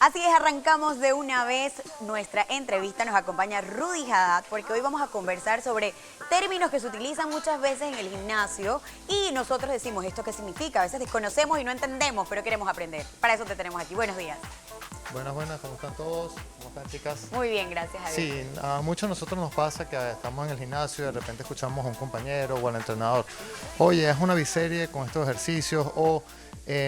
Así es, arrancamos de una vez nuestra entrevista. Nos acompaña Rudy Haddad porque hoy vamos a conversar sobre términos que se utilizan muchas veces en el gimnasio y nosotros decimos esto qué significa. A veces desconocemos y no entendemos, pero queremos aprender. Para eso te tenemos aquí. Buenos días. Buenas, ¿cómo están todos? ¿Cómo están, chicas? Muy bien, gracias a Dios. Sí, a muchos de nosotros nos pasa que estamos en el gimnasio y de repente escuchamos a un compañero o al entrenador: oye, es una biserie con estos ejercicios, o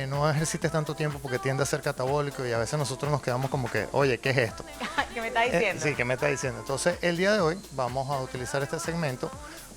no ejercites tanto tiempo porque tiende a ser catabólico, y a veces nosotros nos quedamos como que, oye, ¿qué es esto? ¿Qué me está diciendo? Sí, ¿qué me está diciendo? Entonces, el día de hoy vamos a utilizar este segmento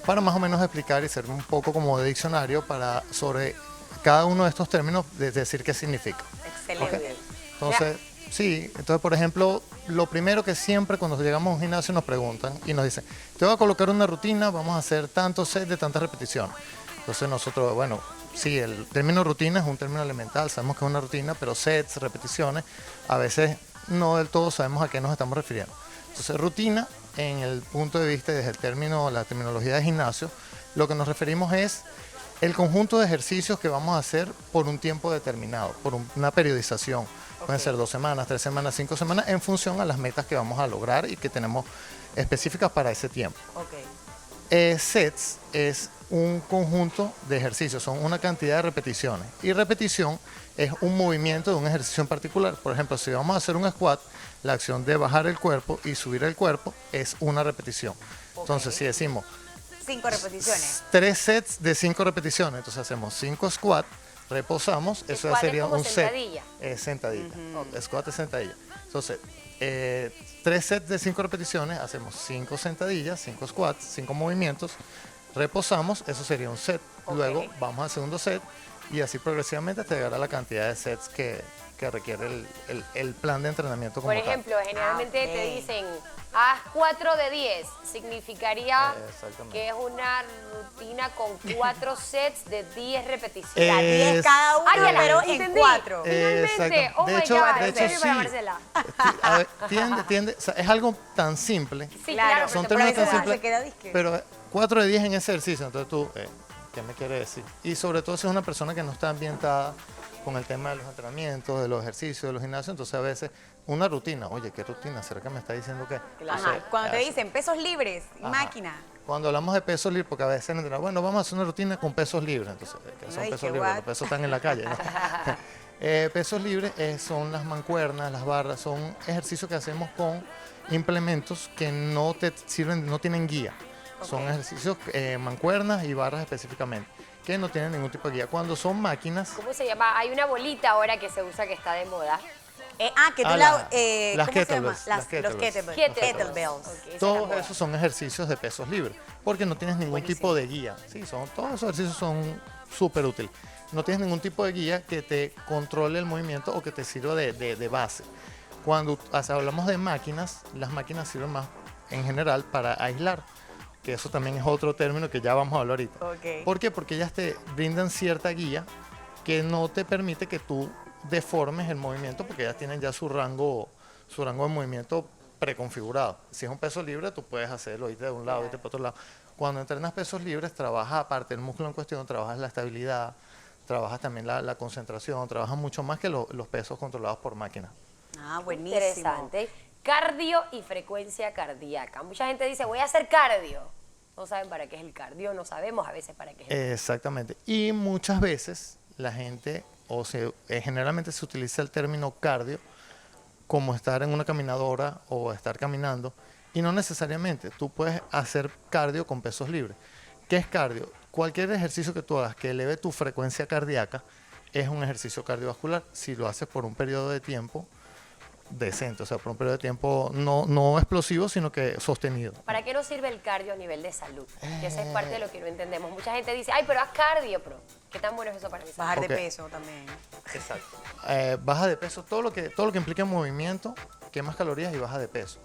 para más o menos explicar y ser un poco como de diccionario sobre cada uno de estos términos, de decir qué significa. Excelente. ¿Okay? Entonces, sí, entonces por ejemplo, lo primero que siempre cuando llegamos a un gimnasio nos preguntan y nos dicen: te voy a colocar una rutina, vamos a hacer tantos sets de tantas repeticiones. Entonces nosotros, bueno, sí, el término rutina es un término elemental, sabemos que es una rutina, pero sets, repeticiones, a veces no del todo sabemos a qué nos estamos refiriendo. Entonces, rutina, en el punto de vista, desde el término, la terminología de gimnasio, lo que nos referimos es el conjunto de ejercicios que vamos a hacer por un tiempo determinado, por una periodización. Pueden ser 2 semanas, 3 semanas, 5 semanas, en función a las metas que vamos a lograr y que tenemos específicas para ese tiempo. Sets es un conjunto de ejercicios, son una cantidad de repeticiones. Y repetición es un movimiento de un ejercicio en particular. Por ejemplo, si vamos a hacer un squat, la acción de bajar el cuerpo y subir el cuerpo es una repetición. Entonces, si decimos 5 repeticiones. 3 sets de 5 repeticiones, entonces hacemos 5 squats, reposamos, eso ya sería un set. Sentadilla. Squat es sentadilla. Entonces, 3 sets de 5 repeticiones, hacemos 5 sentadillas, 5 squats, 5 movimientos, reposamos, eso sería un set. Luego vamos al segundo set y así progresivamente hasta llegar a la cantidad de sets que requiere el plan de entrenamiento como Por ejemplo, generalmente te dicen, haz 4 de 10. Significaría que es una rutina con 4 sets de 10 repeticiones. 10 cada uno, pero en 4. Finalmente, oh de my hecho, God, de hecho serio para sí. Marcela. A ver, tiende, o sea, es algo tan simple. Sí, Claro, Son pero a términos tan veces simples, se queda disque. pero 4 de 10 en ese ejercicio, entonces tú, ¿qué me quieres decir? Y sobre todo si es una persona que no está ambientada con el tema de los entrenamientos, de los ejercicios, de los gimnasios, entonces a veces una rutina, oye, ¿qué rutina? ¿Será que me está diciendo qué? Ajá. Cuando te dicen pesos libres, máquina. Cuando hablamos de pesos libres, porque a veces el entrenador, bueno, vamos a hacer una rutina con pesos libres, entonces, ¿qué son Ay, pesos qué libres? guay. Los pesos están en la calle, ¿no? Pesos libres son las mancuernas, las barras, son ejercicios que hacemos con implementos que no te sirven, no tienen guía. Son ejercicios, mancuernas y barras específicamente, que no tienen ningún tipo de guía. Cuando son máquinas... ¿Cómo se llama? Hay una bolita ahora que se usa que está de moda. Que tú las ¿cómo se llama? kettlebells, Los kettlebells. kettlebells. Ok, esa es Todos la moda. esos son ejercicios de pesos libres, porque no tienes ningún tipo de guía. Sí, todos esos ejercicios son súper útiles. No tienes ningún tipo de guía que te controle el movimiento o que te sirva de base. Cuando hablamos de máquinas, las máquinas sirven más en general para aislar, que eso también es otro término que ya vamos a hablar ahorita. ¿Por qué? Porque ellas te brindan cierta guía que no te permite que tú deformes el movimiento, porque ellas tienen ya su rango de movimiento preconfigurado. Si es un peso libre, tú puedes hacerlo, irte de un lado, irte para otro lado. Cuando entrenas pesos libres, trabajas aparte del músculo en cuestión, trabajas la estabilidad, trabajas también la concentración, trabajas mucho más que los pesos controlados por máquina. Ah, buenísimo. Interesante. Cardio y frecuencia cardíaca. Mucha gente dice, voy a hacer cardio. No saben para qué es el cardio, no sabemos a veces para qué es el cardio. Exactamente. Y muchas veces la gente, generalmente se utiliza el término cardio como estar en una caminadora o estar caminando, y no necesariamente. Tú puedes hacer cardio con pesos libres. ¿Qué es cardio? Cualquier ejercicio que tú hagas que eleve tu frecuencia cardíaca es un ejercicio cardiovascular si lo haces por un periodo de tiempo decente, o sea, por un periodo de tiempo no explosivo, sino que sostenido. ¿Para qué nos sirve el cardio a nivel de salud? Que esa es parte de lo que no entendemos. Mucha gente dice, ay, pero haz cardio, pero ¿qué tan bueno es eso para mi salud? Bajar de peso también. Exacto. Baja de peso, todo lo que implica movimiento, quemas calorías y baja de peso.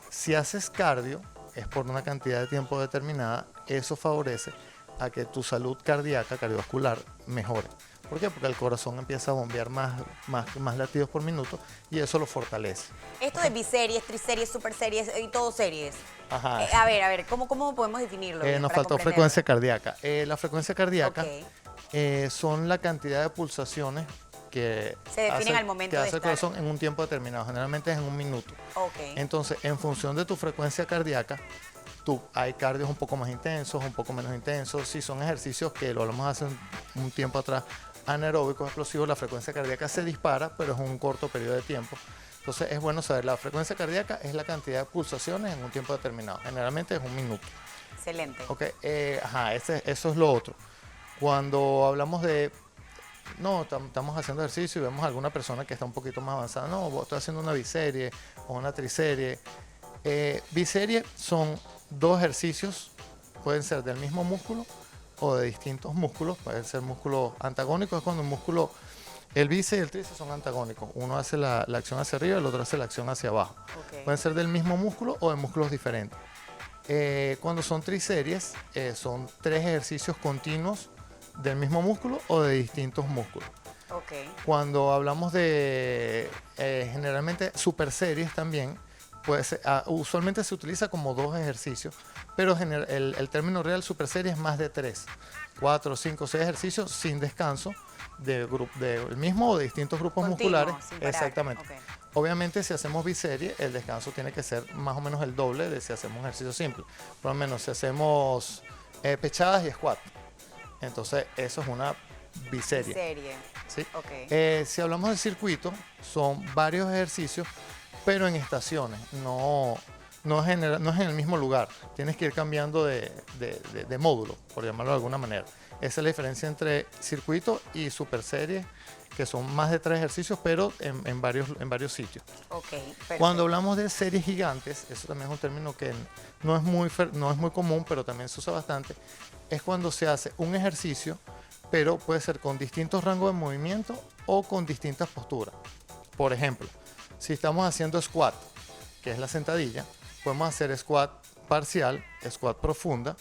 Si haces cardio, es por una cantidad de tiempo determinada, eso favorece a que tu salud cardíaca, cardiovascular, mejore. ¿Por qué? Porque el corazón empieza a bombear más latidos por minuto y eso lo fortalece. Esto de biseries, triseries, superseries y todo series. Ajá. A ver, ¿cómo podemos definirlo? bien Nos para faltó comprenderlo? frecuencia cardíaca. La frecuencia cardíaca son la cantidad de pulsaciones que Se definen al momento que de hace el estar. corazón en un tiempo determinado. Generalmente es en un minuto. Ok. Entonces, en función de tu frecuencia cardíaca, hay cardios un poco más intensos, un poco menos intensos. Si son ejercicios que lo hablamos hace un tiempo atrás, anaeróbicos explosivos, la frecuencia cardíaca se dispara, pero es un corto periodo de tiempo. Entonces es bueno saber, la frecuencia cardíaca es la cantidad de pulsaciones en un tiempo determinado. Generalmente es un minuto. Excelente. Ok, eso es lo otro. Cuando hablamos de, no, estamos haciendo ejercicio y vemos a alguna persona que está un poquito más avanzada, no, estoy haciendo una biserie o una triserie. Biserie son 2 ejercicios, pueden ser del mismo músculo o de distintos músculos, pueden ser músculos antagónicos, es cuando el músculo, el bíceps y el tríceps son antagónicos, uno hace la acción hacia arriba y el otro hace la acción hacia abajo. Ok. Pueden ser del mismo músculo o de músculos diferentes. Cuando son triseries, son 3 ejercicios continuos del mismo músculo o de distintos músculos. Ok. Cuando hablamos de generalmente super series también, usualmente se utiliza como 2 ejercicios, pero el término real super serie es más de 3, 4, 5, 6 ejercicios sin descanso del mismo o de distintos grupos Continuo, musculares. sin parar. Exactamente. Ok. Obviamente si hacemos biserie, el descanso tiene que ser más o menos el doble de si hacemos ejercicio simple. Por lo menos si hacemos pechadas y squat. Entonces eso es una biserie. Serie. ¿Sí? Ok. Si hablamos de circuito, son varios ejercicios, pero en estaciones, no es en el mismo lugar. Tienes que ir cambiando de módulo, por llamarlo de alguna manera. Esa es la diferencia entre circuito y super serie, que son más de 3 ejercicios, pero en varios sitios. Ok. Perfecto. Cuando hablamos de series gigantes, eso también es un término que no es muy común, pero también se usa bastante, es cuando se hace un ejercicio, pero puede ser con distintos rangos de movimiento o con distintas posturas. Por ejemplo, si estamos haciendo squat, que es la sentadilla, podemos hacer squat parcial, squat profunda.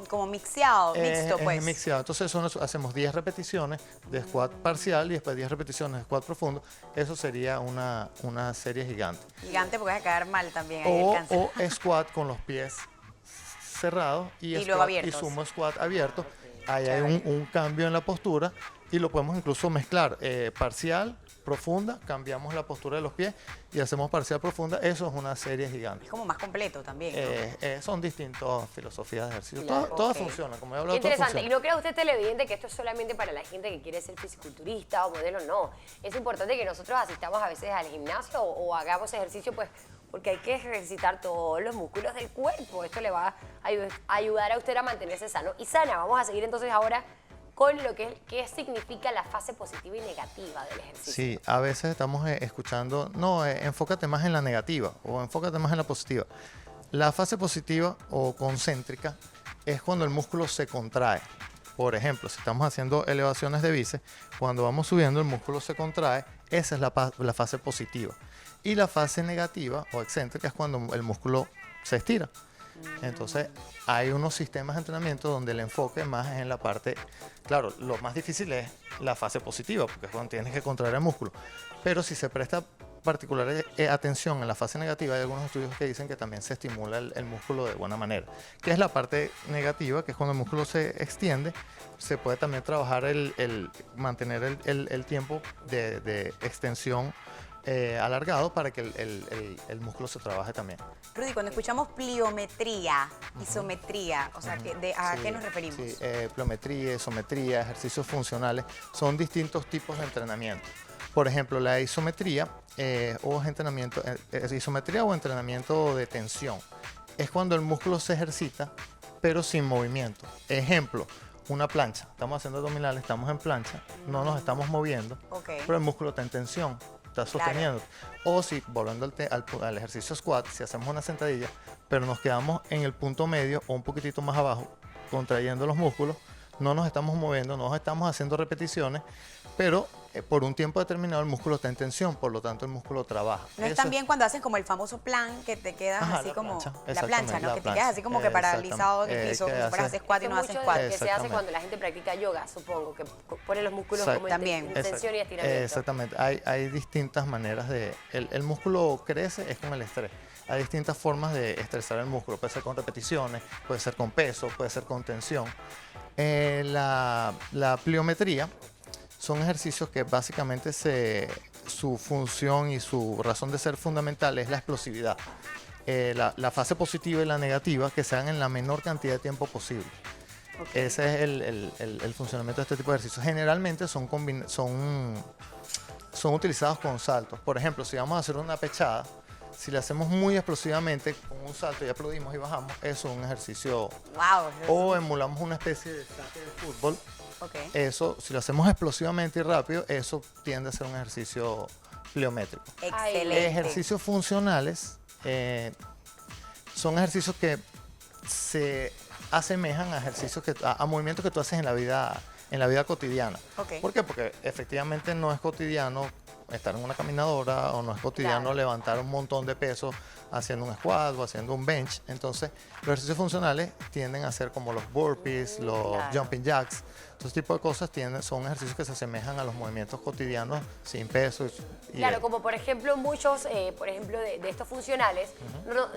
Como mixeado, mixto, pues. Es mixeado. Entonces hacemos 10 repeticiones de squat parcial y después 10 repeticiones de squat profundo. Eso sería una serie gigante. Gigante porque vas a caer mal también. Ahí el cáncer. O squat con los pies cerrados y luego squat, abiertos. y sumo squat abierto. Ahí hay un cambio en la postura y lo podemos incluso mezclar. Parcial, profunda, cambiamos la postura de los pies y hacemos parcial profunda. Eso es una serie gigante. Es como más completo también, ¿no? Son distintas filosofías de ejercicio. Claro, Todas ok. funcionan, como he Qué hablado, todas interesante. Y funcionan. no crea usted, televidente, que esto es solamente para la gente que quiere ser fisiculturista o modelo, no. Es importante que nosotros asistamos a veces al gimnasio o hagamos ejercicio, pues, porque hay que ejercitar todos los músculos del cuerpo. Esto le va a ayudar a usted a mantenerse sano y sana. Vamos a seguir entonces ahora con lo qué significa la fase positiva y negativa del ejercicio. Sí, a veces estamos escuchando, no, enfócate más en la negativa o enfócate más en la positiva. La fase positiva o concéntrica es cuando el músculo se contrae. Por ejemplo, si estamos haciendo elevaciones de bíceps, cuando vamos subiendo el músculo se contrae, esa es la fase positiva. Y la fase negativa o excéntrica es cuando el músculo se estira. Entonces, hay unos sistemas de entrenamiento donde el enfoque más es en la parte, claro, lo más difícil es la fase positiva, porque es cuando tienes que contraer el músculo. Pero si se presta particular atención en la fase negativa, hay algunos estudios que dicen que también se estimula el músculo de buena manera. Que es la parte negativa, que es cuando el músculo se extiende, se puede también trabajar mantener el tiempo de extensión alargado para que el músculo se trabaje también. Rudy, cuando escuchamos pliometría, isometría, o sea, ¿a qué nos referimos? Sí, pliometría, isometría, ejercicios funcionales, son distintos tipos de entrenamiento. Por ejemplo, la isometría isometría o entrenamiento de tensión es cuando el músculo se ejercita pero sin movimiento. Ejemplo, una plancha. Estamos haciendo abdominales, estamos en plancha, no nos estamos moviendo, pero el músculo está en tensión, está sosteniendo. O si, volviendo al ejercicio squat, si hacemos una sentadilla, pero nos quedamos en el punto medio o un poquitito más abajo, contrayendo los músculos, no nos estamos moviendo, no estamos haciendo repeticiones, pero por un tiempo determinado el músculo está en tensión, por lo tanto el músculo trabaja. No es también cuando hacen como el famoso plan que te quedas así como la plancha, ¿no? Que te quedas así como que paralizado en el piso, como si fueras a hacer squat y no haces squat. Que se hace cuando la gente practica yoga, supongo, que pone los músculos como en tensión y estiramiento. Exactamente, hay distintas maneras el músculo crece es con el estrés. Hay distintas formas de estresar el músculo, puede ser con repeticiones, puede ser con peso, puede ser con tensión. La pliometría son ejercicios que básicamente su función y su razón de ser fundamental es la explosividad. La fase positiva y la negativa que se hagan en la menor cantidad de tiempo posible. Okay. Ese es el funcionamiento de este tipo de ejercicios. Generalmente son utilizados con saltos. Por ejemplo, si vamos a hacer una pechada, si la hacemos muy explosivamente, con un salto y aplaudimos y bajamos, eso es un ejercicio. Wow. O emulamos una especie de saque de fútbol. Okay. Eso, si lo hacemos explosivamente y rápido, eso tiende a ser un ejercicio pliométrico. Excelente. Ejercicios funcionales son ejercicios que se asemejan a ejercicios a movimientos que tú haces en la vida cotidiana. Ok. ¿Por qué? Porque efectivamente no es cotidiano estar en una caminadora o no es cotidiano Claro. levantar un montón de pesos haciendo un squat o haciendo un bench. Entonces, los ejercicios funcionales tienden a ser como los burpees, los Claro. jumping jacks. Todo tipo de cosas son ejercicios que se asemejan a los movimientos cotidianos sin peso. Claro, como por ejemplo muchos, de estos funcionales,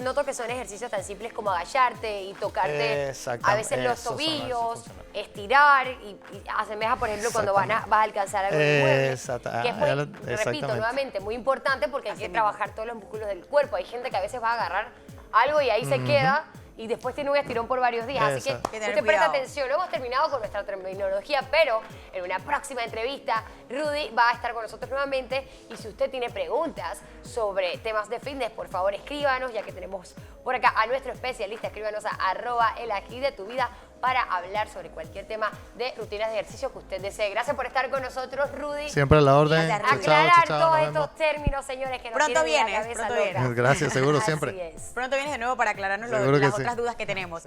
noto que son ejercicios tan simples como agacharte y tocarte a veces los Esos son tobillos, ejercicios funcionales. estirar y asemeja, por ejemplo, cuando vas a alcanzar algo de mueble. Exacto. Que es muy, repito, Exactamente. nuevamente, muy importante porque hay Así que mismo. trabajar todos los músculos del cuerpo. Hay gente que a veces va a agarrar algo y ahí se queda y después tiene un estirón por varios días. Así que Exacto. Hay que tener usted presta cuidado. atención. No hemos terminado con nuestra terminología, pero en una próxima entrevista, Rudy va a estar con nosotros nuevamente. Y si usted tiene preguntas sobre temas de fitness, por favor escríbanos, ya que tenemos por acá a nuestro especialista. Escríbanos a @elajideTuVida para hablar sobre cualquier tema de rutinas de ejercicio que usted desee. Gracias por estar con nosotros, Rudy. Siempre a la orden. Gracias, Chao, Rudy. chao, Aclarar chao, todos nos vemos. estos términos, señores, que nos Pronto tienen la vienes, cabeza pronto loca. vienes. Gracias, seguro, Así siempre. es. Pronto vienes de nuevo para aclararnos Seguro que las sí. otras dudas que tenemos.